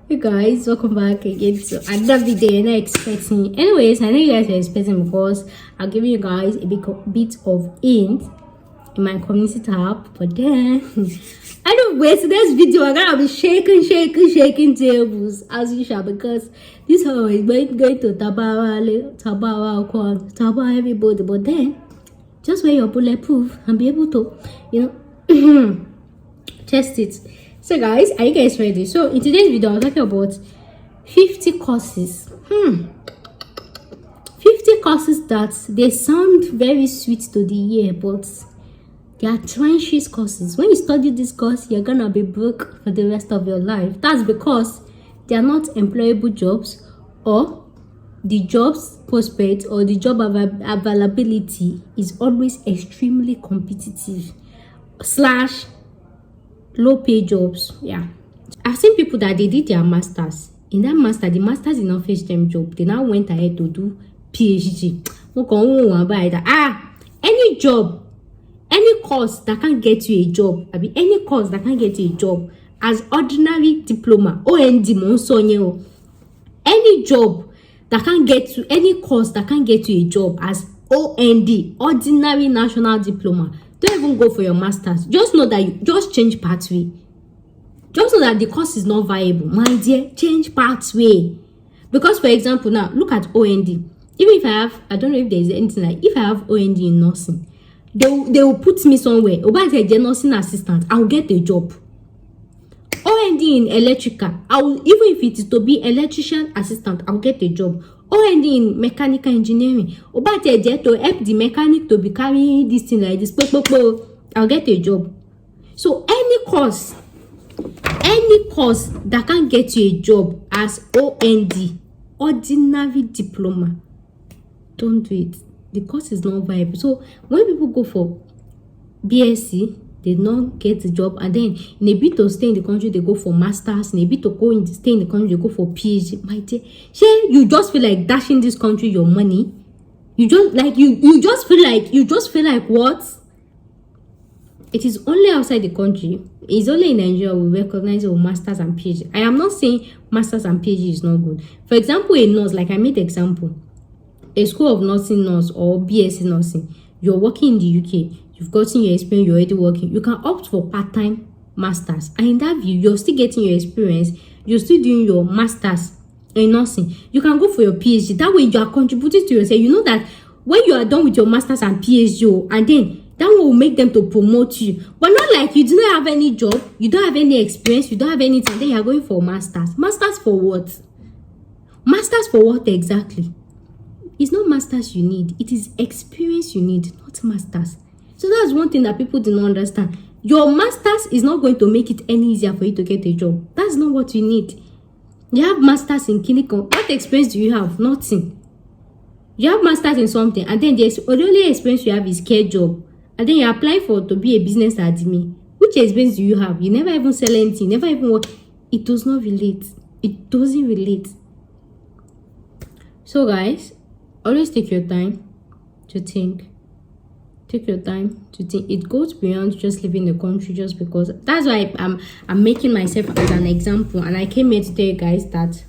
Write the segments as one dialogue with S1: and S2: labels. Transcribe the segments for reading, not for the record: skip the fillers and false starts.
S1: Hey guys, welcome back again to another video. You're not expecting. Anyways, I know you guys are expecting because I'll give you guys a bit of hint in my community tab. But then, anyways, today's video I'm gonna be shaking tables as usual because this how is going to tabawa everybody. But then, just wear your bulletproof and be able to, test it. So guys, are you guys ready? So in today's video, I'm talking about 50 courses. 50 courses that they sound very sweet to the ear, but they are trenches courses. When you study this course, you're gonna be broke for the rest of your life. That's because they are not employable jobs, or the jobs prospect or the job availability is always extremely competitive / low pay jobs. Yeah, I've seen people that they did their masters. In that master, the masters did not fetch them job. They now went ahead to do PhD. Any job, any course that can get you a job, any course that can get you a job as ordinary diploma, OND, any job that can get you, any course that can get you a job as OND, ordinary national diploma. Don't even go for your masters. Just know that you just change pathway. Just know that the course is not viable. My dear, change pathway. Because for example, now look at OND. Even if I don't know if there is anything like, if I have OND in nursing, they will put me somewhere. About a nursing assistant, I'll get a job. OND in electrical, even if it is to be electrician assistant, I'll get a job. OND in mechanical engineering, about a jet to help the mechanic to be carrying this thing like this, I'll get a job. So any course that can get you a job as OND, ordinary diploma, don't do it. The course is not viable. So when people go for BSc, they don't get the job, and then in a bit to stay in the country, they go for masters. In a bit to stay in the country, they go for PhD. My dear, you just feel like dashing this country your money. You just like you just feel like what? It is only outside the country. It's only in Nigeria we recognize your masters and PhD. I am not saying masters and PhD is not good. For example, a nurse, like I made the example, a school of nursing nurse or BSc nursing, you're working in the UK. You've gotten your experience, you're already working. You can opt for part-time masters. And in that view, you're still getting your experience. You're still doing your masters in nursing. You can go for your PhD. That way, you are contributing to yourself. You know that when you are done with your masters and PhD, and then that will make them to promote you. But not like you do not have any job, you don't have any experience, you don't have anything, then you are going for masters. Masters for what? Masters for what exactly? It's not masters you need. It is experience you need, not masters. So that's one thing that people do not understand. Your masters is not going to make it any easier for you to get a job. That's not what you need. You have masters in clinical. What experience do you have? Nothing. You have masters in something, and then the only experience you have is care job. And then you apply to be a business admin. Which experience do you have? You never even sell anything. Never even work. It does not relate. It doesn't relate. So guys, always take your time to think. Take your time to think. It goes beyond just leaving the country just because. That's why I'm making myself as an example, and I came here to tell you guys that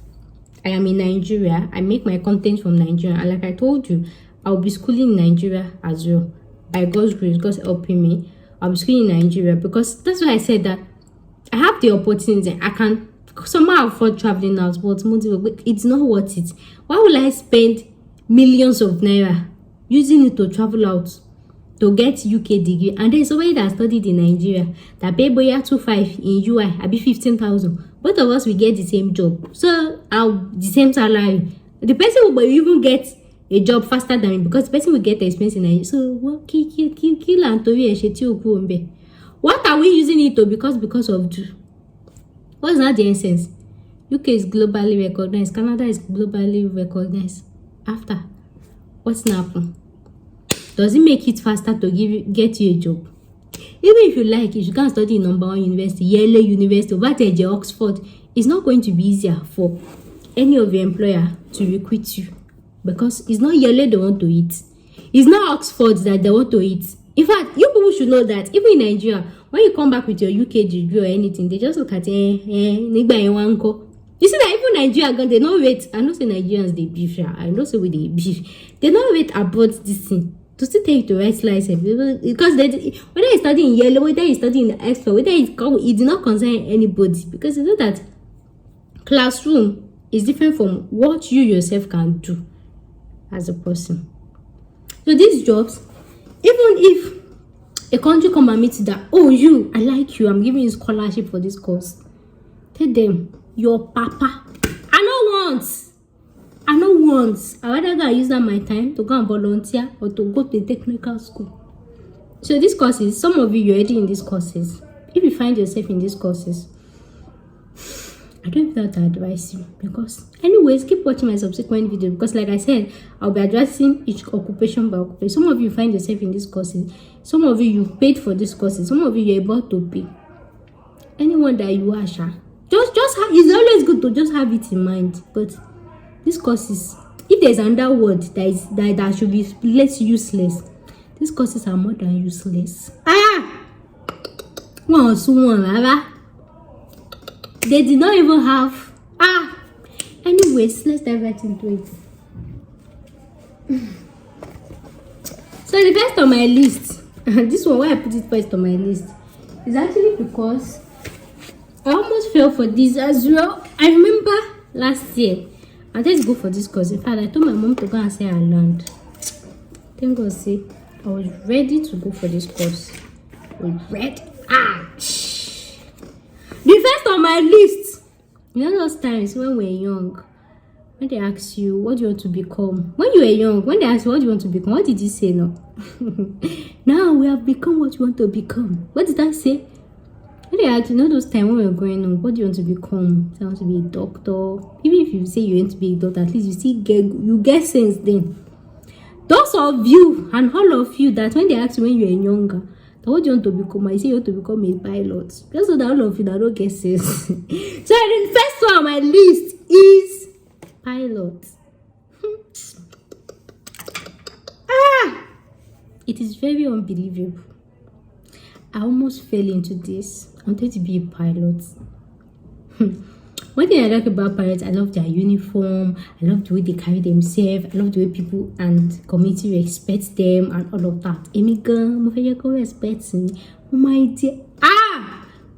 S1: I am in Nigeria. I make my content from Nigeria, and like I told you, I'll be schooling in Nigeria as well. By God's grace, God's helping me. I'll be schooling in Nigeria because that's why I said that I have the opportunity. I can somehow afford traveling out, but it's not worth it. Why will I spend millions of naira using it to travel out to get UK degree, and there's somebody that studied in Nigeria that pay boya 2.5 in UI, I be 15,000. Both of us will get the same job, so the same salary. The person will even get a job faster than me because the person will get the experience in Nigeria. So what? What are we using it to? Because of what's not the essence? UK is globally recognized. Canada is globally recognized. After what's happened? Does it make it faster to get you a job? Even if you like, if you can study in #1 university, Yale University, or Oxford, it's not going to be easier for any of your employer to recruit you because it's not Yale they want to eat. It's not Oxford that they want to eat. In fact, you people should know that even in Nigeria, when you come back with your UK degree or anything, they just look at nigba enwanko. You see that even Nigeria, they don't wait. I know say Nigerians they beef. I know say with they beef. They don't wait about this thing to still take the right license because they, whether you study in yellow, whether you study in extra, whether it did not concern anybody, because you know that classroom is different from what you yourself can do as a person. So these jobs, even if a country come and meet that, oh, I like you, I'm giving you scholarship for this course, tell them, your papa, I don't want. I rather go and use that my time to go and volunteer or to go to a technical school. So these courses, some of you're already in these courses. If you find yourself in these courses, I don't have to advise you, because anyways, keep watching my subsequent video, because like I said, I'll be addressing each occupation by occupation. Some of you find yourself in these courses. Some of you paid for these courses. Some of you you're about to pay. Anyone that you are, just have, it's always good to just have it in mind. But these courses, if there's another word that should be less useless, these courses are more than useless. They did not even have anyways, let's dive right into it. So the first on my list, this one, why I put it first on my list, is actually because I almost fell for this as well. I remember last year I wanted to go for this course. In fact, I told my mom to go and say I learned. Thank God, say I was ready to go for this course. The first on my list, you know those times when we're young, when they ask you what do you want to become, when you were young, when they ask you what do you want to become, what did you say? No. Now we have become what you want to become. What did I say? When they ask, you know those times when we were growing up, what do you want to become? I want to be a doctor. Even if you say you want to be a doctor, at least you still get sense then. Those of you and all of you that when they ask you when you were younger, what do you want to become? I say you want to become a pilot. Just so that all of you that don't get sense. So the first one on my list is pilot. It is very unbelievable. I almost fell into this. I wanted to be a pilot. One thing I like about pilots, I love their uniform. I love the way they carry themselves. I love the way people and community respect them and all of that.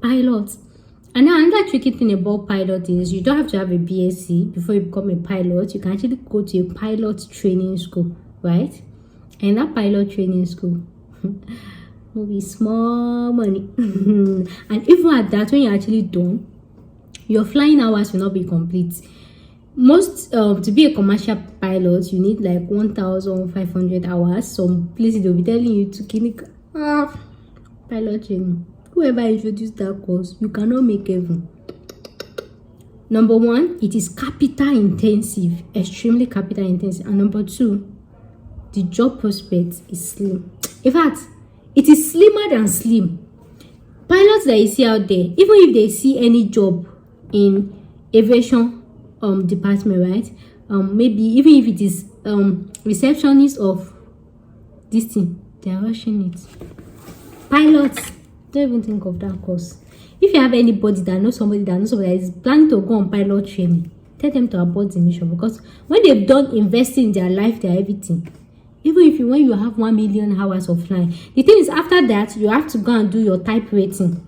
S1: Pilots. And now another tricky thing about pilot is you don't have to have a BSc before you become a pilot. You can actually go to a pilot training school, right? And that pilot training school will be small money. And even at that, when you're actually done, your flying hours will not be complete. Most to be a commercial pilot, you need like 1,500 hours. Some places they'll be telling you to clinic pilot training. Whoever introduced that course, you cannot make heaven. Number one, it is capital intensive, extremely capital intensive. And number two, the job prospect is slim. In fact, it is slimmer than slim. Pilots that you see out there, even if they see any job in aviation department, right? Maybe even if it is receptionist of this thing, they are rushing it. Pilots, don't even think of that course. If you have anybody that knows somebody that is planning to go on pilot training, tell them to abort the mission, because when they've done investing in their life, their everything, even if when you have 1 million hours of flying, the thing is after that you have to go and do your type rating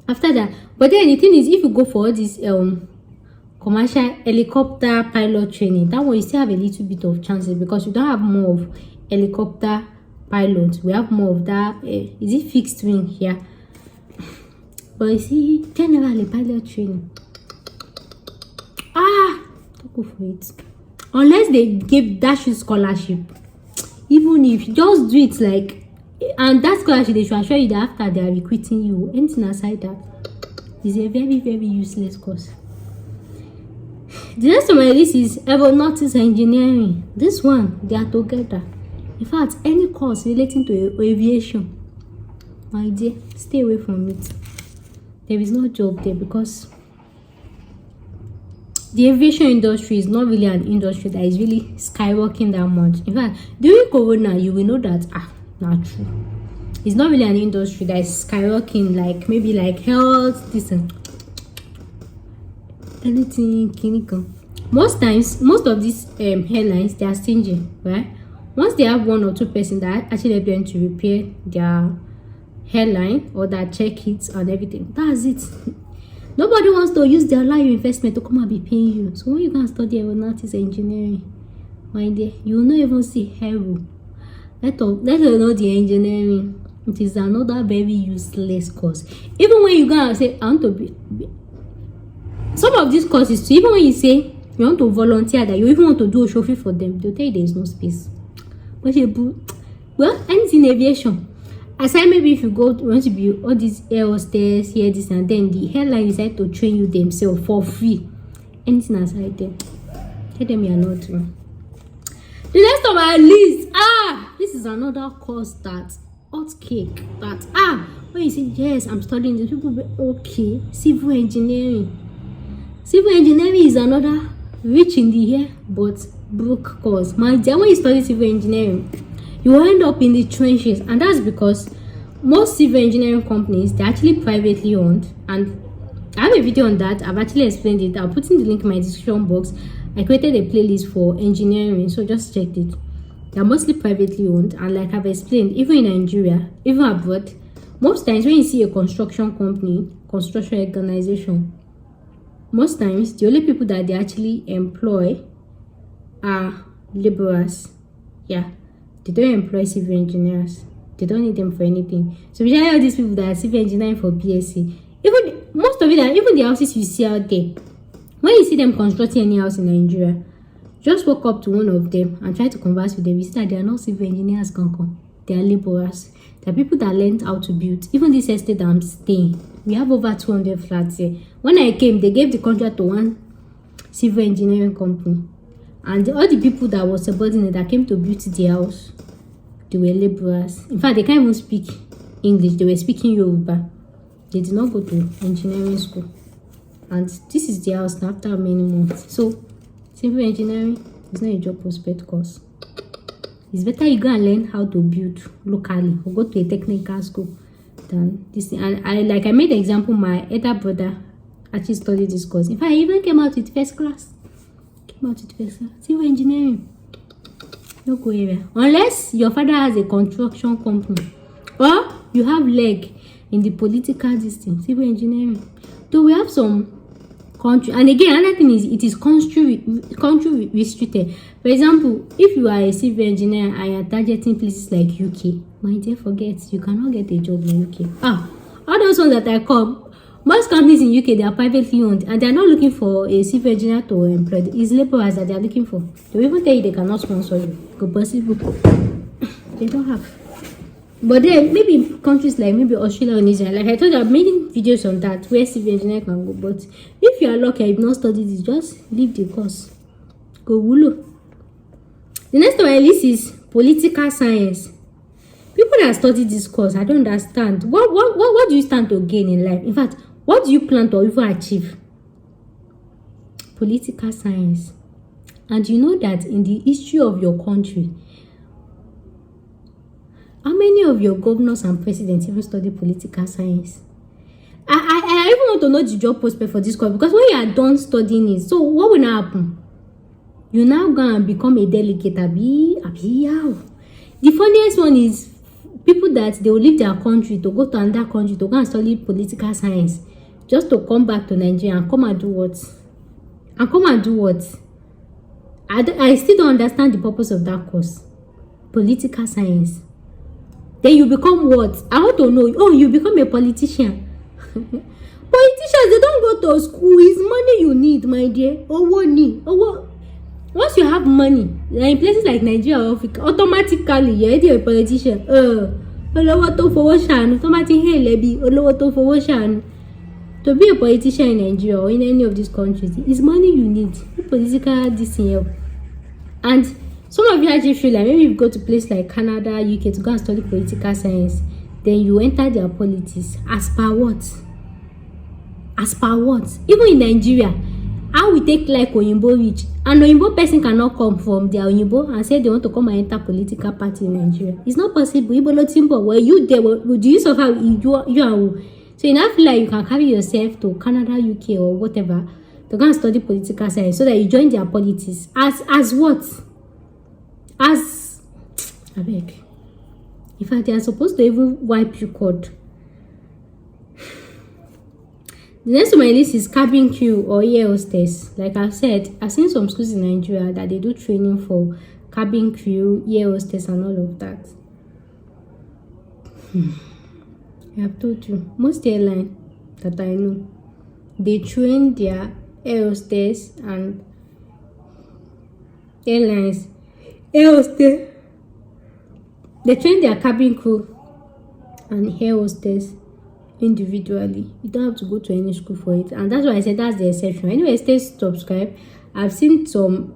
S1: after that. But then the thing is, if you go for all this commercial helicopter pilot training, that one you still have a little bit of chances, because you don't have more of helicopter pilots. We have more of that is it fixed wing here? But you see, generally pilot training, don't go for it unless they give dash you scholarship. Even if you just do it like, and that scholarship, they should assure you that after they are recruiting you, anything aside that is a very, very useless course. The next on my list is aeronautics engineering. This one, they are together. In fact, any course relating to aviation, my dear, stay away from it. There is no job there, because the aviation industry is not really an industry that is really skyrocketing that much. In fact, during Corona, you will know that not true. it's not really an industry that is skyrocketing, like maybe like health, this and anything clinical. Most times, most of these airlines, they are stingy, right? Once they have 1 or 2 person that actually help them to repair their hairline or that check it and everything, that's it. Nobody wants to use their life investment to come and be paying you. So when you can study aeronautics engineering, my dear, you will not even see hero. Let us know the engineering. It is another very useless course. Even when you go and say, I want to be some of these courses too, even when you say you want to volunteer, that you even want to do a trophy for them, they'll tell you there is no space. But well, anything in aviation, aside maybe if you want to be all these air hostess here, this and then the airline decide to train you themselves for free. Anything aside them, tell them you are not doing. The next on my list, this is another course that hot cake. That when you say yes, I'm studying this, people be okay. Civil engineering. Civil engineering is another rich in the air but broke course. My dear, when you study civil engineering, you will end up in the trenches, and that's because most civil engineering companies, they're actually privately owned. And I have a video on that. I've actually explained it. I'll put in the link in my description box. I created a playlist for engineering, so just check it. They're mostly privately owned, and like I've explained, even in Nigeria, even abroad, most times when you see a construction company, construction organization, most times the only people that they actually employ are laborers. Yeah, they don't employ civil engineers. They don't need them for anything. So we all these people that are civil engineering for BSc, even most of it, even the houses you see out there, when you see them constructing any house in Nigeria, just walk up to one of them and try to converse with them. You see that they are not civil engineers, they are laborers. They are people that learned how to build. Even this estate that I'm staying, we have over 200 flats here. When I came, they gave the contract to one civil engineering company, and all the people that were subordinate that came to build the house, they were laborers. In fact, they can't even speak English. They were speaking Yoruba. They did not go to engineering school, and this is the house after many months. So civil engineering is not a job prospect course. It's better you go and learn how to build locally or go to a technical school than this. And I made the example, my elder brother actually studied this course. In fact, he even came out with first class. Civil engineering, no go area. Unless your father has a construction company or you have leg in the political distance, civil engineering. Though we have some country, and again another thing is it is country restricted. For example, if you are a civil engineer and you are targeting places like UK, my dear, forget, you cannot get a job in UK. All those ones that I call, most companies in UK, they are privately owned, and they are not looking for a civil engineer to employ. It's laborers that they are looking for. They will even tell you they cannot sponsor you. They don't have. But then maybe countries like maybe Australia or New Zealand, like I told you, I've made videos on that where civil engineer can go. But if you are lucky, you've not studied this, just leave the course. Go wulu. The next on my list is political science. People that study this course, I don't understand. What do you stand to gain in life? In fact, what do you plan to even achieve? Political science. And you know that in the history of your country, how many of your governors and presidents even study political science? I even want to know the job prospect for this course, because when you are done studying it, so what will now happen? You now go and become a delegate. The funniest one is people that they will leave their country to go to another country to go and study political science, just to come back to Nigeria and come and do what? I still don't understand the purpose of that course. Political science. Then you become what? I want to know. Oh, you become a politician. Politicians, they don't go to school. It's money you need, my dear. Once you have money, in places like Nigeria or Africa, automatically you're already a politician. To be a politician in Nigeria or in any of these countries, it's money you need. Political this here. And some of you actually feel like maybe if you go to places like Canada, UK to go and study political science, then you enter their politics. As per what? Even in Nigeria, How we take like Oyinbo reach? An Oyinbo person cannot come from their Oyinbo and say they want to come and enter political party in Nigeria. It's not possible. Igbo no timbo. Were you there? Do you suffer? You are who? So you now feel like you can carry yourself to Canada, UK, or whatever to go and study political science so that you join their politics. As what? As I beg. In fact, they are supposed to even wipe you code. The next on my list is cabin crew or air hostess. Like I've said, I've seen some schools in Nigeria that they do training for cabin crew, air hostess, and all of that. I have told you, most airlines that I know, they train their air hostess and airlines. Air hostess, they train their cabin crew and air hostess individually. You don't have to go to any school for it, and that's why I said that's the exception. Anyway, stay subscribed. I've seen some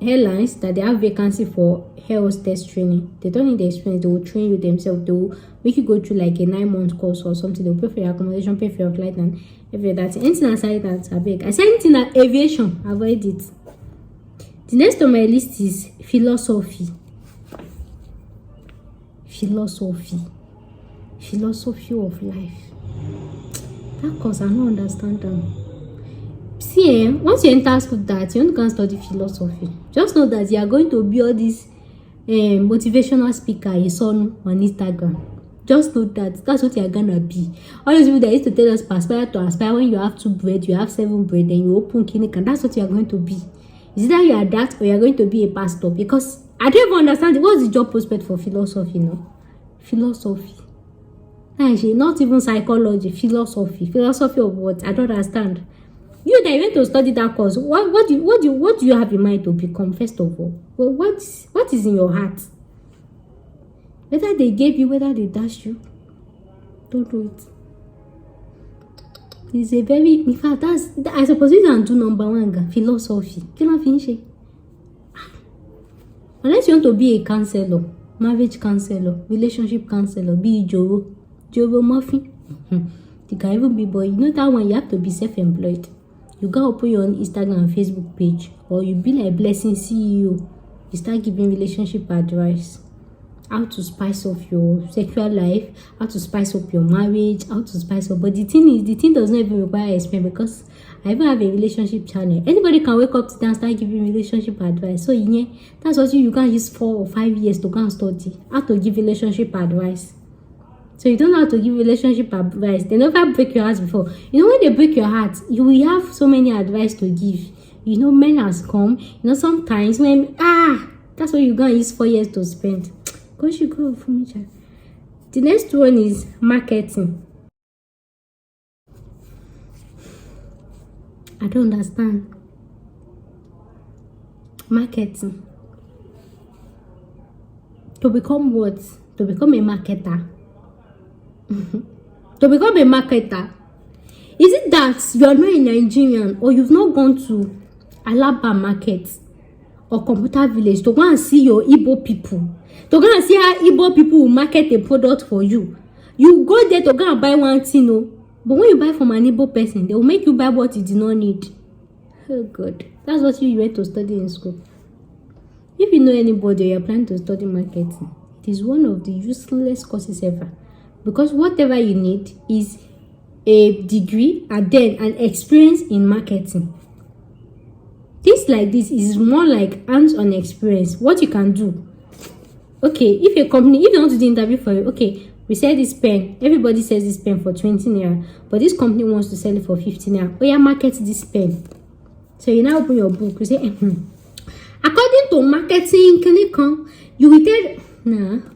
S1: airlines that they have vacancy for air hostess training. They don't need the experience. They will train you themselves. They will make you go through like a 9-month course or something. They'll pay for your accommodation, pay for your flight, and everything. That's anything aside that I beg. I said anything that aviation, avoid it. The next on my list is philosophy. Philosophy of life. That course I don't understand them. See, once you enter school that you can't study philosophy, just know that you are going to be all this motivational speaker you saw on Instagram. Just know that that's what you are gonna be. All those people that used to tell us aspire to aspire, when you have 2 bread, you have 7 bread, then you open clinic, and that's what you are going to be. Is it that you are that, or you are going to be a pastor? Because I don't even understand what's the job prospect for philosophy, philosophy. Actually, not even psychology, philosophy of what? I don't understand. You that you went to study that course, what do you have in mind to become? First of all, well, what is in your heart? Whether they gave you, whether they dashed you, don't do it. It's a very, in fact, I suppose you can do number 1 philosophy. You can't finish it unless you want to be a counselor, marriage counselor, relationship counselor, be Joe Muffin. You can even be, but you know that one you have to be self-employed. You can open your own Instagram and Facebook page, or you be like Blessing CEO. You start giving relationship advice, how to spice up your sexual life, how to spice up your marriage, how to spice up. But the thing does not even require experience, because I even have a relationship channel. Anybody can wake up today and start giving relationship advice. So that's what you can use 4 or 5 years to go and study how to give relationship advice. So you don't know how to give relationship advice. They never break your heart before. When they break your heart, you will have so many advice to give. Men has come. Sometimes when that's what you're gonna use 4 years to spend. Because you go for me, child. The next one is marketing. I don't understand. Marketing. To become what? To become a marketer. To become a marketer. Is it that you are not a Nigerian, or you've not gone to Alaba market or Computer Village to go and see your Igbo people? To go and see how Igbo people will market a product for you. You go there to go and buy one thing, but when you buy from an Igbo person, they will make you buy what you do not need. Oh God, that's what you went to study in school. If you know anybody you're planning to study marketing, it is one of the useless courses ever. Because whatever you need is a degree and then an experience in marketing. Things like this is more like hands-on experience. What you can do. Okay, if you want to do interview for you, okay, we sell this pen. Everybody sells this pen for 20 naira, but this company wants to sell it for 15 naira. Oh yeah, market this pen. So you now open your book. You say, according to marketing, you will tell,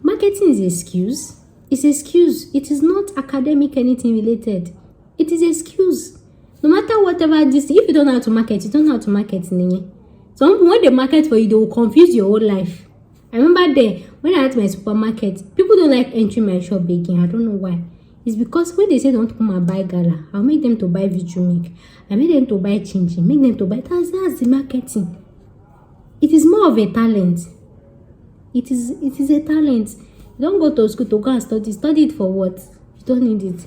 S1: marketing is excuse. It's excuse. It is not academic anything related. It is excuse. No matter whatever this, if you don't know how to market, you don't know how to market. So when they market for you, they will confuse your whole life. I remember there, when I had my supermarket, people don't like entering my shop again. I don't know why. It's because when they say don't come and buy gala, I'll make them to buy Vijumik. I make them to buy Chinchin. Make them to buy. That's the marketing. It is more of a talent. It is a talent. You don't go to school to go and study. Study it for what? You don't need it.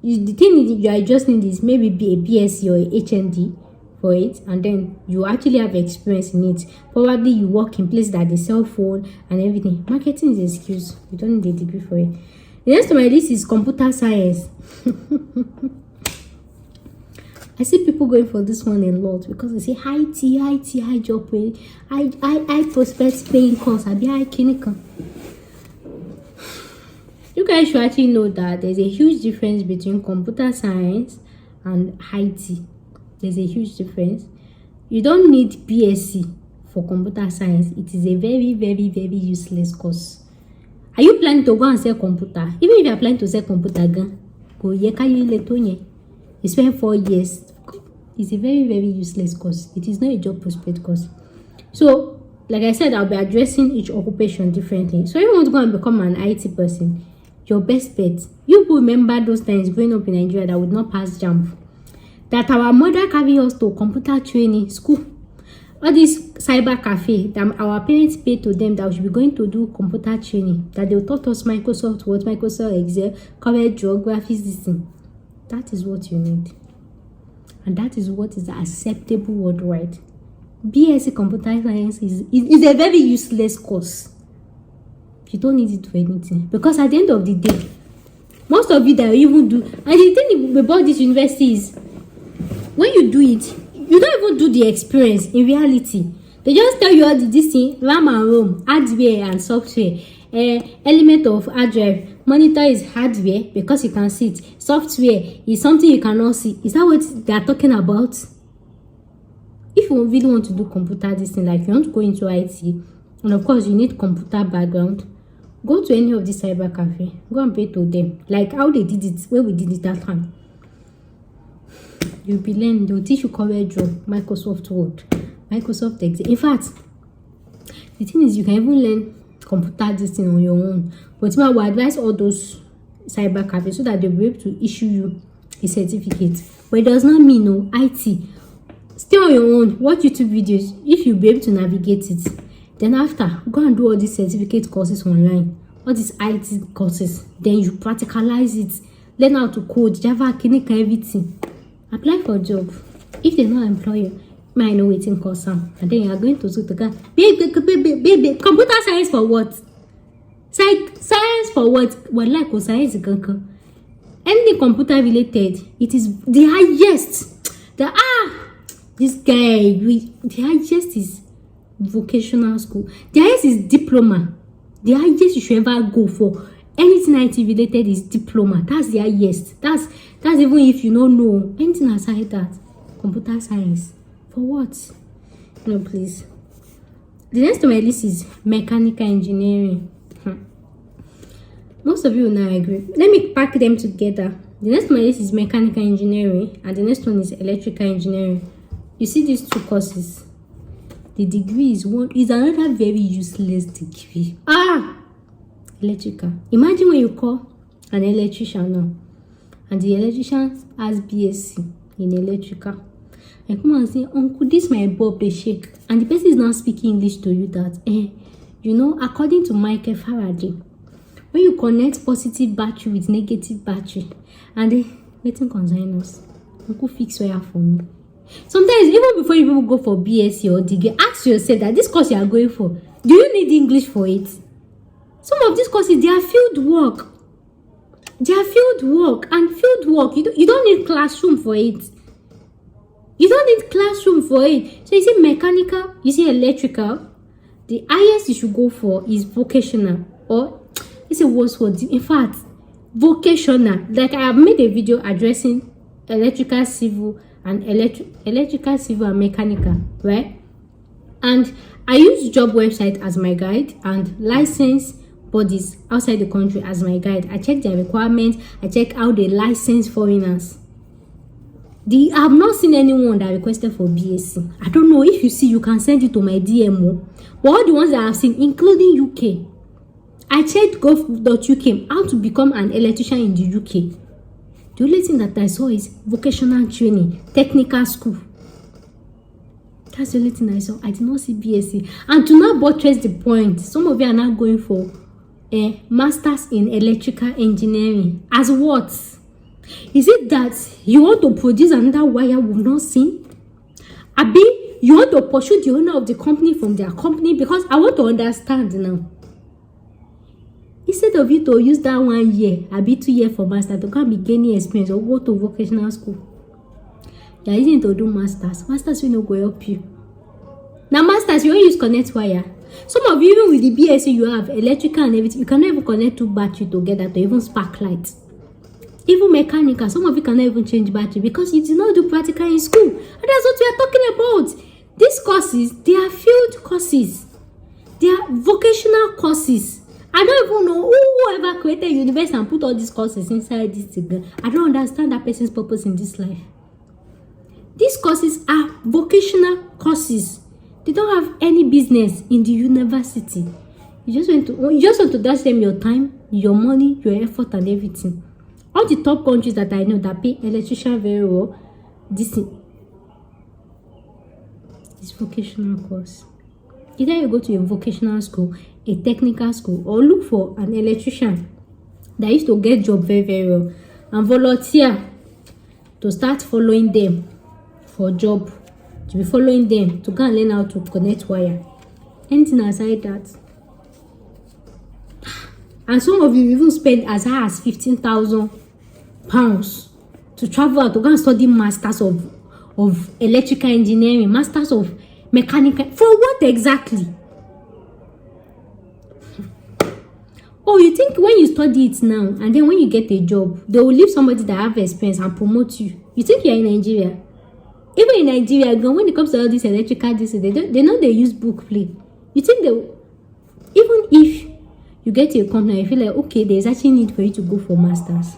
S1: the thing is, you are just need is maybe be a BSc or a HND for it, and then you actually have experience in it. Probably you work in places that they sell phone and everything. Marketing is excuse. You don't need a degree for it. The next on my list is computer science. I see people going for this one a lot because they say high job pay, high prospects paying course, I be high clinical. You guys should actually know that there's a huge difference between computer science and IT. There's a huge difference. You don't need BSc for computer science. It is a very, very, very useless course. Are you planning to go and sell computer? Even if you are planning to sell computer, go you spend 4 years. It's a very, very useless course. It is not a job prospect course. So, like I said, I'll be addressing each occupation differently. So, if you want to go and become an IT person, your best bet. You will remember those times growing up in Nigeria that would not pass JAMB. That our mother carried us to computer training school. All this cyber cafe that our parents paid to them that we should be going to do computer training. That they taught us Microsoft Word, Microsoft Excel, current geography, this thing. That is what you need. And that is what is acceptable worldwide. BSc Computer Science is a very useless course. You don't need it for anything. Because at the end of the day, most of you that even do, and the thing about this university is, when you do it, you don't even do the experience in reality. They just tell you all this thing, RAM and ROM, hardware and software, element of hard drive. Monitor is hardware because you can see it. Software is something you cannot see. Is that what they are talking about? If you really want to do computer this thing, like you want to go into IT, and of course you need computer background, go to any of the cyber cafe. Go and pay to them. Like how they did it, where we did it that time. You'll be learning. They'll teach you correct job, Microsoft Word, Microsoft Excel. In fact, the thing is you can even learn computer this thing on your own. But I will advise all those cyber cafes so that they'll be able to issue you a certificate. But it does not mean no IT. Stay on your own, watch YouTube videos if you'll be able to navigate it. Then after, go and do all these certificate courses online, all these IT courses. Then you practicalize it, learn how to code, Java, clinical, everything. Apply for a job. If they're not employ you, might know waiting course and then you are going to baby, computer science for what? Science for what? Well, like science anything computer related, it is the highest. This guy, the highest is vocational school. The highest is diploma. The highest you should ever go for anything IT related is diploma. That's the highest. That's even if you don't know anything aside that. Computer science. For what? No, please. The next on my list is mechanical engineering. Most of you will not agree. Let me pack them together. The next on my list is mechanical engineering, and the next one is electrical engineering. You see these two courses. The degree is another very useless degree. Electrical. Imagine when you call an electrician now, and the electrician has BSc in electrical. And come and say, Uncle, this my bulb they shake, and the person is now speaking English to you that according to Michael Faraday, when you connect positive battery with negative battery, and they waiting concern us, Uncle fix wire for me. Sometimes even before you people go for BSc or degree, ask yourself that this course you are going for, do you need English for it? Some of these courses, they are field work. And field work, you don't need classroom for it. So you see mechanical, you see electrical, the highest you should go for is vocational, or it's a worse word. In fact, vocational. Like I have made a video addressing electrical, civil, and electrical, civil, and mechanical, right? And I use job website as my guide and license bodies outside the country as my guide. I check their requirements. I check how they license foreigners. I have not seen anyone that requested for BSc. I don't know. If you see, you can send it to my DMO. But all the ones that I've seen, including UK, I checked gov.uk how to become an electrician in the UK. The only thing that I saw is vocational training, technical school. That's the only thing I saw. I did not see BSc. And to now buttress the point, some of you are now going for a master's in electrical engineering. As what? Is it that you want to produce another wire we've not seen? Abi, you want to pursue the owner of the company from their company? Because I want to understand now. Instead of you to use that 1 year, Abi 2 years for master to come be gaining experience or go to vocational school, you're using to do masters. Masters will not go help you. Now, masters, you won't use connect wire. Some of you, even with the BSc, you have electrical and everything. You cannot even connect 2 batteries together to even spark lights. Even mechanical, some of you cannot even change battery because you did not do practical in school. And that's what we are talking about. These courses, they are field courses. They are vocational courses. I don't even know whoever created university and put all these courses inside this thing. I don't understand that person's purpose in this life. These courses are vocational courses. They don't have any business in the university. You just want to dash them your time, your money, your effort, and everything. All the top countries that I know that pay electrician very well, this vocational course. Either you go to a vocational school, a technical school, or look for an electrician that used to get job very, very well and volunteer to start following them for job, to be following them to go and learn how to connect wire. Anything aside that. And some of you even spend as high as £15,000 to travel out to go and study masters of electrical engineering, masters of mechanical. For what exactly? Oh, you think when you study it now and then when you get a job, they will leave somebody that have experience and promote you? You think you're in Nigeria? Even in Nigeria, when it comes to all this electrical, they know they use book play. You think they, even if you get to a company, you feel like, okay, there's actually need for you to go for masters.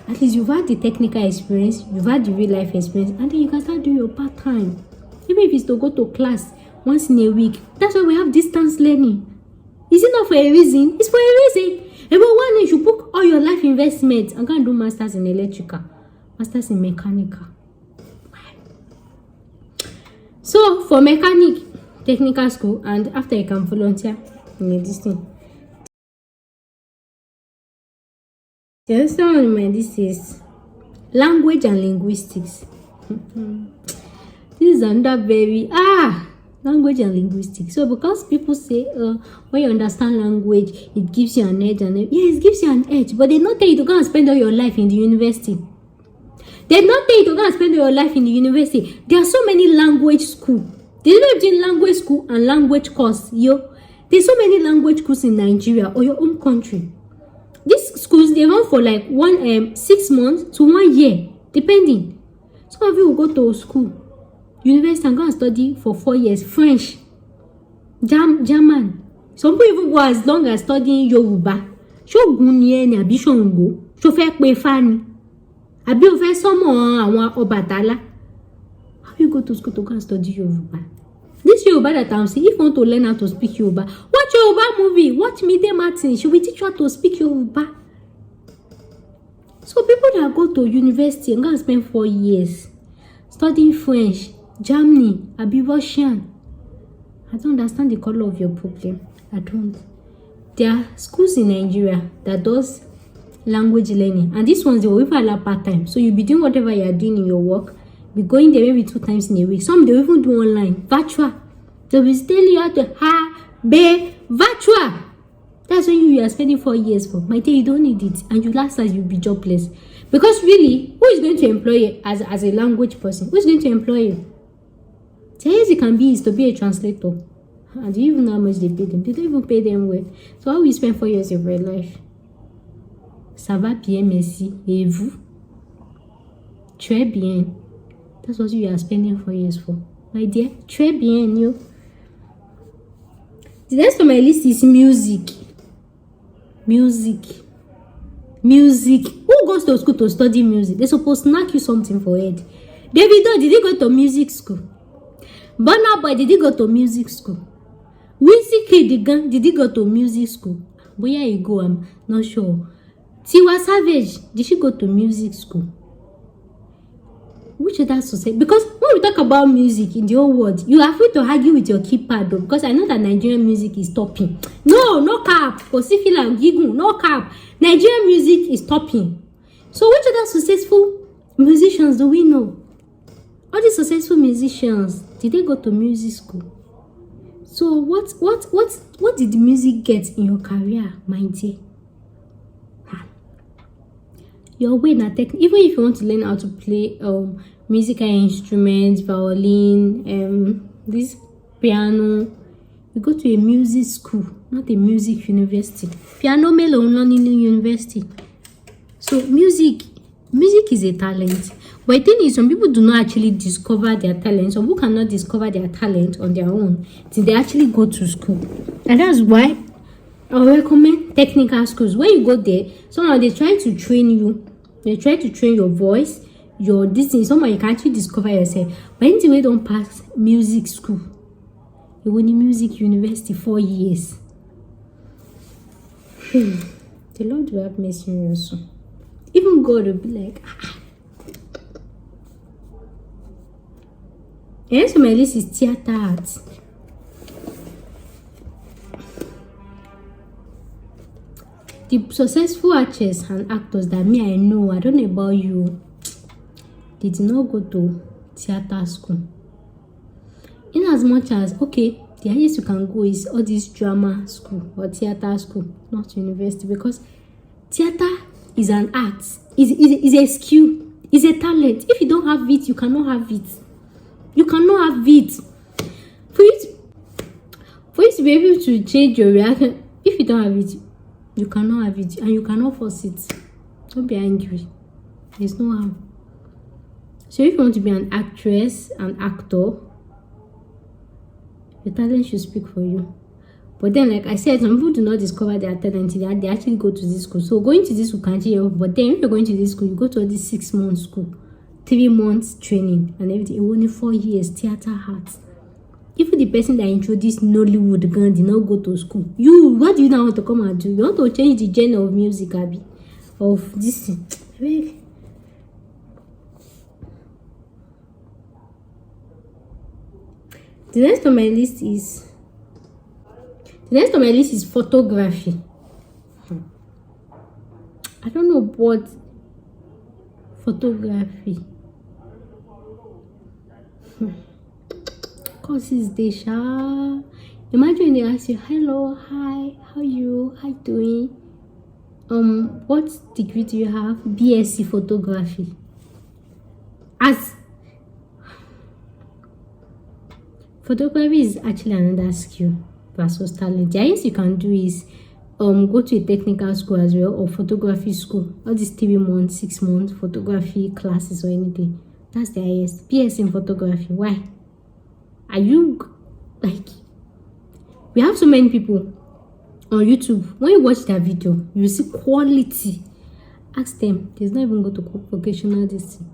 S1: At least you've had the technical experience, you've had the real life experience, and then you can start doing your part-time. Even if it's to go to class once in a week. That's why we have distance learning. Is it not for a reason? It's for a reason. About 1 year, you should book all your life investments and go and do masters in electrical, masters in mechanical. So for mechanic, technical school, and after you can volunteer in this thing. The other one, this is language and linguistics. This is another very language and linguistics. So because people say when you understand language, it gives you an edge, it gives you an edge, but they not tell you to go and spend all your life in the university. They not tell you to go and spend your life in the university. There are so many language schools. There's no between language school and language course. There's so many language schools in Nigeria or your own country. These schools, they run for like 6 months to 1 year, depending. Some of you will go to school, university, and go and study for 4 years French, German. Some people even go as long as studying Yoruba. Ṣógun ni ẹni àbí Ṣàngó? Ṣó fẹ́ pe Ifá ni? Àbí o fẹ́ sọ́mọ àwọn Ọbàtálá? How you go to school to go and study Yoruba? This Yoruba that I'm saying, if you want to learn how to speak Yoruba, watch Yoruba movie, watch Mide Martin. She will teach you how to speak Yoruba. So people that go to university and go and spend 4 years studying French, Germany, Abi Russian, I don't understand the color of your problem. I don't. There are schools in Nigeria that does language learning, and these ones they will even allow part-time. So you'll be doing whatever you are doing in your work, be going there maybe 2 times in a week. Some they will even do online, virtual. They will tell you how to be virtual. That's when you are spending 4 years for. My dear, you don't need it, and you last as you'll be jobless. Because really, who is going to employ you as a language person? Who is going to employ you? The highest it can be is to be a translator. And do you even know how much they pay them? They don't even pay them well. So how will you spend 4 years of your life? Ça va bien, merci. Et vous? Très bien. That's what you are spending 4 years for. My dear, très bien, you. The next on my list is music. Music. Who goes to school to study music? They're supposed to knock you something for it. Davido, did he go to music school? Burna Boy, did he go to music school? Wizkid, did he go to music school? Where you go, I'm not sure. Tiwa Savage, did she go to music school? Which other society? Because when we talk about music in the whole world, you are free to argue with your keypad though, because I know that Nigerian music is topping. No cap. No cap. Nigerian music is topping. So which other successful musicians do we know? All these successful musicians, did they go to music school? So what did the music get in your career, my dear? Your way na even if you want to learn how to play musical instruments, violin, this piano, you go to a music school, not a music university. Piano melo learning in university. So music is a talent. But the thing is, some people do not actually discover their talent. Some people cannot discover their talent on their own till they actually go to school. And that's why I recommend technical schools. When you go there, somehow they try to train you. They try to train your voice, your this thing. Somehow you can actually discover yourself. But anyway, don't pass music school. You go to music university 4 years. The Lord will have mercy on you soon. Even God will be like, so my list is theater art. The successful actors and actors that I know, I don't know about you, they did not go to theater school. In as much as, okay, the highest you can go is all this drama school or theater school, not university, because theater is an art, is a skill, is a talent. If you don't have it, you cannot have it. You cannot have it. For you to be able to change your reaction, if you don't have it, you cannot have it, and you cannot force it. Don't be angry. There's no harm. So if you want to be an actress, an actor, your talent should speak for you. But then, like I said, some people do not discover their talent. They actually go to this school. So going to this school can't help. But then if you're going to this school, you go to this 6 months school, 3 months training, and everything. Only 4 years theater art. Even the person that introduced Nollywood gun did not go to school. What do you now want to come and do? You want to change the genre of music, Abby? Of this thing? The next on my list is photography. I don't know what photography. Courses they shall. Imagine they ask you, hello, hi, how you doing? What degree do you have? BSc photography. As photography is actually another skill versus talent. The highest you can do is go to a technical school as well, or photography school. All these 3 months, 6 months photography classes or anything. That's the highest. BSc in photography. Why? Are you like, we have so many people on YouTube. When you watch their video, you see quality. Ask them. There's not even go to vocational this thing.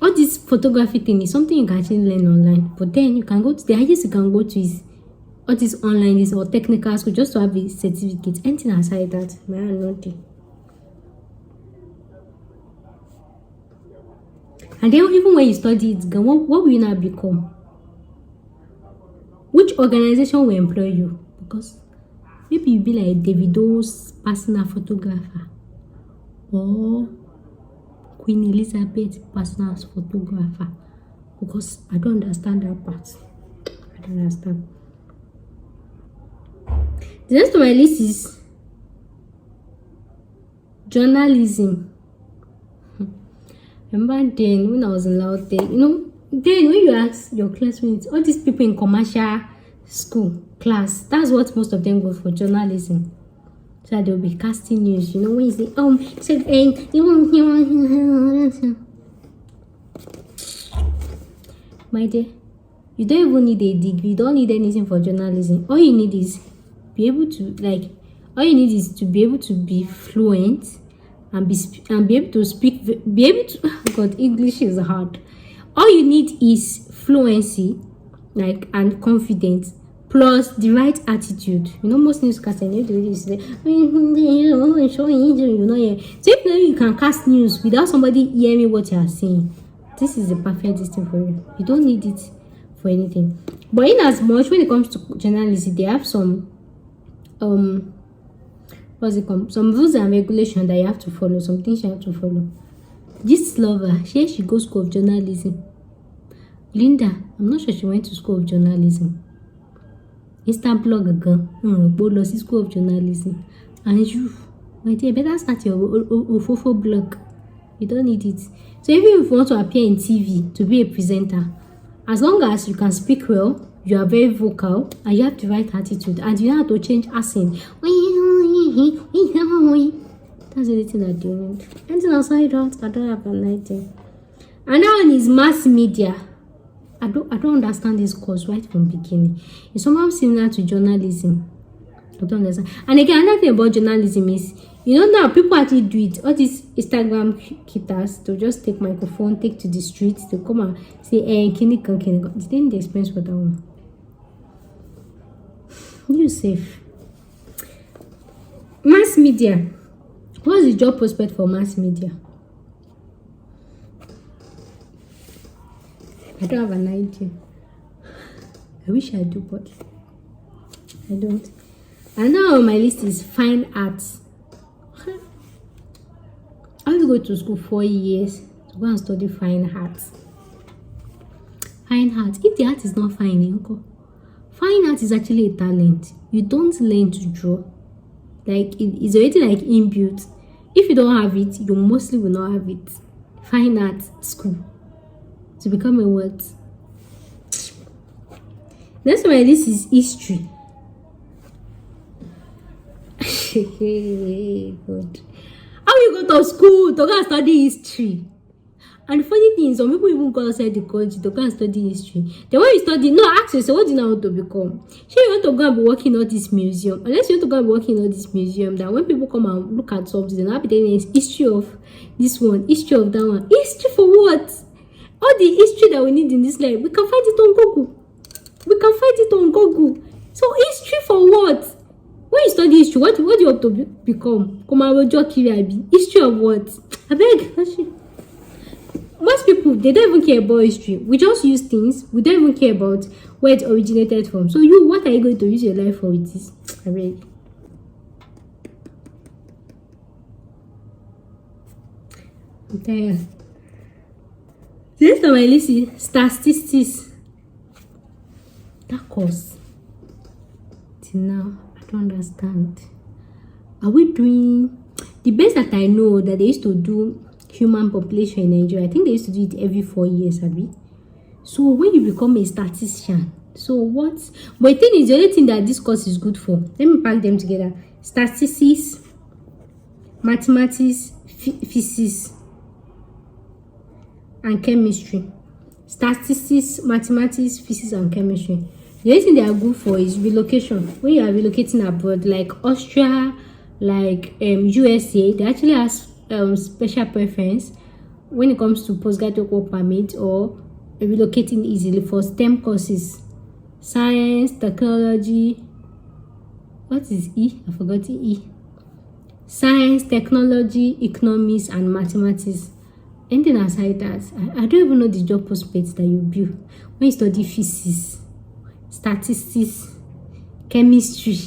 S1: All this photography thing is something you can actually learn online. But then you can go to the highest you can go to is all this online, this or technical school, just to have a certificate. Anything aside that, man, nothing. And then even when you study it, what will you now become? Which organization will employ you? Because maybe you'll be like Davido's personal photographer, or Queen Elizabeth's personal photographer. Because I don't understand that part. I don't understand. The next on my list is journalism. Remember then when I was in Laute, then when you ask your classmates, all these people in commercial school class, that's what most of them go for, journalism. So that they'll be casting news, when you say, my dear, you don't even need a degree, you don't need anything for journalism. All you need is be able to be able to be fluent and be able to speak, God, English is hard. All you need is fluency, and confidence, plus the right attitude. Most newscasters, so if you can cast news without somebody hearing what you are saying, this is the perfect thing for you. You don't need it for anything. But in as much when it comes to journalism, they have some what's it called? Some rules and regulations that you have to follow, some things you have to follow. This lover, she goes school of journalism. Linda, I'm not sure she went to school of journalism. Insta blog again, school of journalism. And you, my dear, better start your Ofofo blog. You don't need it. So even if you want to appear in TV to be a presenter, as long as you can speak well, you are very vocal, and you have the right attitude, and you know how to change accent. That's the only thing I do need. Anything outside that, I don't have an idea. And that one is mass media. I don't understand this course right from beginning. It's somehow similar to journalism. I don't understand. And again, another thing about journalism is, you know, now people actually do it. All these Instagram kitters, they'll just take microphone, take to the streets, they'll come and say, They didn't need the expense for that one. You safe. Mass media. What's the job prospect for mass media? I don't have an idea. I wish I do, but I don't. And now on my list is fine arts. I have to go to school 4 years to go and study fine arts. Fine arts. If the art is not fine, uncle. Fine art is actually a talent. You don't learn to draw. Like it's already like inbuilt. If you don't have it, you mostly will not have it. Fine art school. To become a what? Next one, this is history. God. How you go to school to go and study history? And the funny thing is, some people even go outside the country to go and study history. Then when you study, no, ask yourself, what do you want to become? Sure, you want to go and be working in all this museum. Unless you want to go and be working in all this museum, that when people come and look at something, they'll be telling us history of this one, history of that one. History for what? All the history that we need in this life, we can find it on Google. We can find it on Google. So history for what? When you study history, what do you want to become? History of what? I beg. Most people, they don't even care about history. We just use things. We don't even care about where it originated from. So you, what are you going to use your life for with this? I beg. I'm tired. The next on my list is statistics. That course. Till now, I don't understand. Are we doing the best that I know that they used to do human population in Nigeria? I think they used to do it every 4 years, Abby. So when you become a statistician, so what? But the thing is, the only thing that this course is good for, let me pack them together: statistics, mathematics, physics, and chemistry. Statistics, mathematics, physics, and chemistry. The only thing they are good for is relocation. When you are relocating abroad, like Austria, like USA, they actually have special preference when it comes to postgraduate work permit or relocating easily for STEM courses: science, technology. What is E? I forgot the E. Science, technology, economics, and mathematics. Anything aside that, I don't even know the job prospects that you build when you study physics, statistics, chemistry.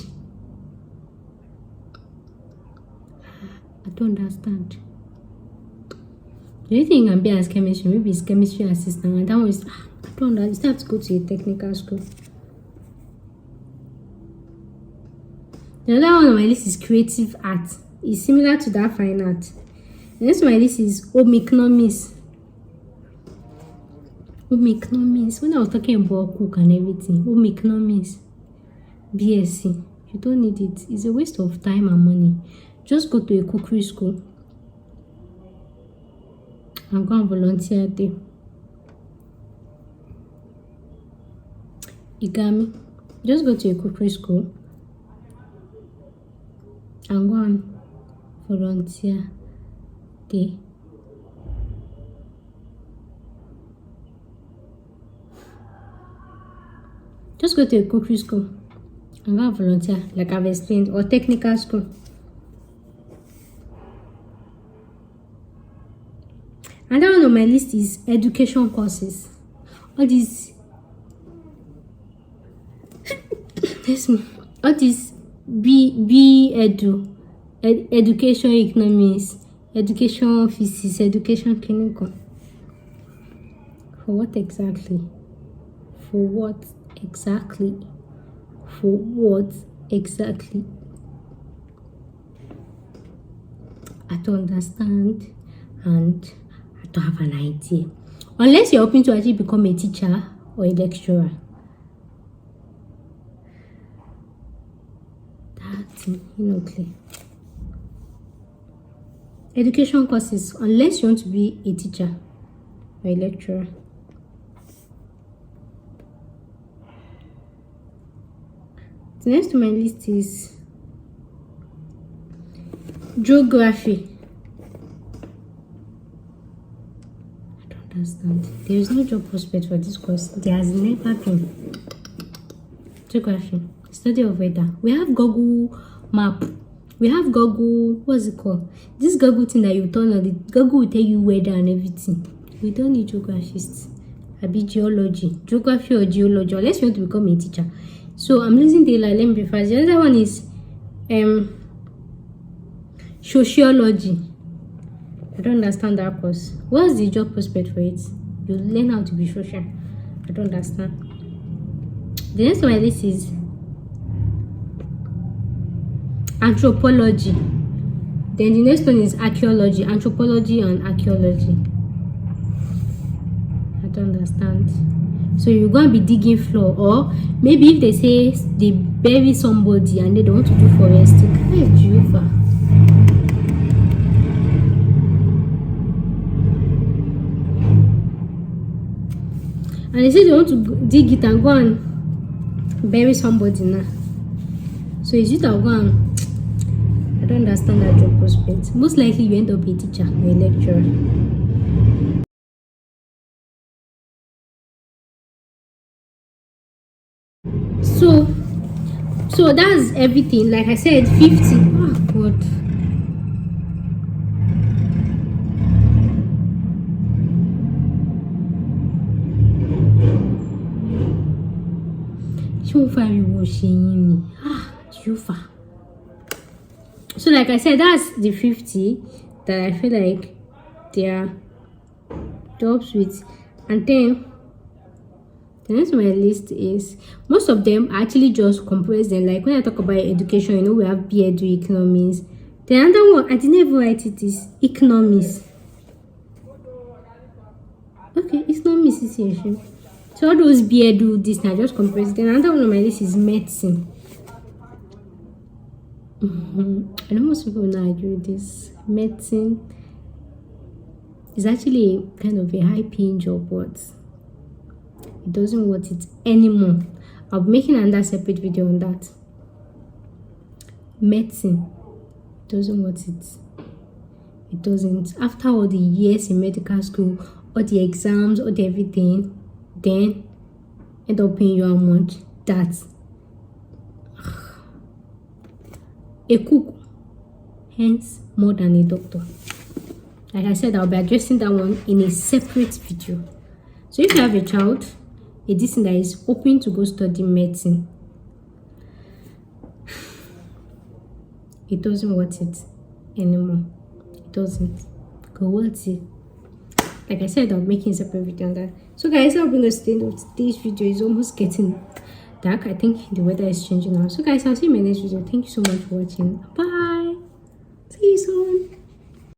S1: I don't understand. The only thing you can be as chemistry, maybe it's chemistry assistant, and that one is, I don't know, you still have to go to a technical school. The other one on my list is creative art. It's similar to that fine art. The next one on my list is home economics. Home economics. When I was talking about cook and everything, home economics, BSc, you don't need it. It's a waste of time and money. Just go to a cookery school and go and volunteer there. You got me? Just go to a cookery school and go and volunteer there. Just go to a cookery school and go and volunteer, like I've explained, or technical school. Another one on my list is education courses. All these all these B edu, education economics, education physics, education clinical. For what exactly? For what exactly? For what exactly? I don't understand, and I don't have an idea. Unless you're hoping to actually become a teacher or a lecturer. That's not clear. Education courses, unless you want to be a teacher or a lecturer. The next on my list is geography. I don't understand. There is no job prospect for this course. There has never been. Geography, study of weather. We have Google map. We have Google, what's it called? This Google thing that you turn on, the Google will tell you weather and everything. We don't need geographists. I be geology, geography or geology, unless you want to become a teacher. So I'm losing the line. Let me be fast. The other one is sociology. I don't understand that course. What's the job prospect for it? You learn how to be social. I don't understand. The next one this is anthropology. Then the next one is archaeology. Anthropology and archaeology. I don't understand. So you're going to be digging floor, or maybe if they say they bury somebody and they don't want to do forensic. Hey, Jehovah. And they say they want to dig it and go and bury somebody now. So is it a go and I don't understand that job prospect. Most likely you end up a teacher or a lecturer. So that's everything. Like I said, 50. Oh God. So like I said, that's the 50 that I feel like they are jobs with. And then the next on my list is most of them actually just compress them. Like when I talk about education, you know, we have BEdu economics. The other one, I didn't even write it, is economics. Okay, economics is here. So all those BEdu, this now just compress. Then another one on my list is medicine. I know most people will not agree with this. Medicine is actually kind of a high-paying job, but it doesn't worth it anymore. I'll be making another separate video on that. Medicine doesn't worth it. It doesn't. After all the years in medical school, all the exams, all the everything, then end up paying you how much? That. A cook, hence more than a doctor. Like I said, I'll be addressing that one in a separate video. So if you have a child, a person that is hoping to go study medicine, it doesn't worth it anymore. It doesn't go worth it. Like I said, I'll be making a separate video on that. So guys, I'll bring us to the end of today's video. It's almost getting dark. I think the weather is changing now. So guys, I'll see you in my next video. Thank you so much for watching. Bye. See you soon.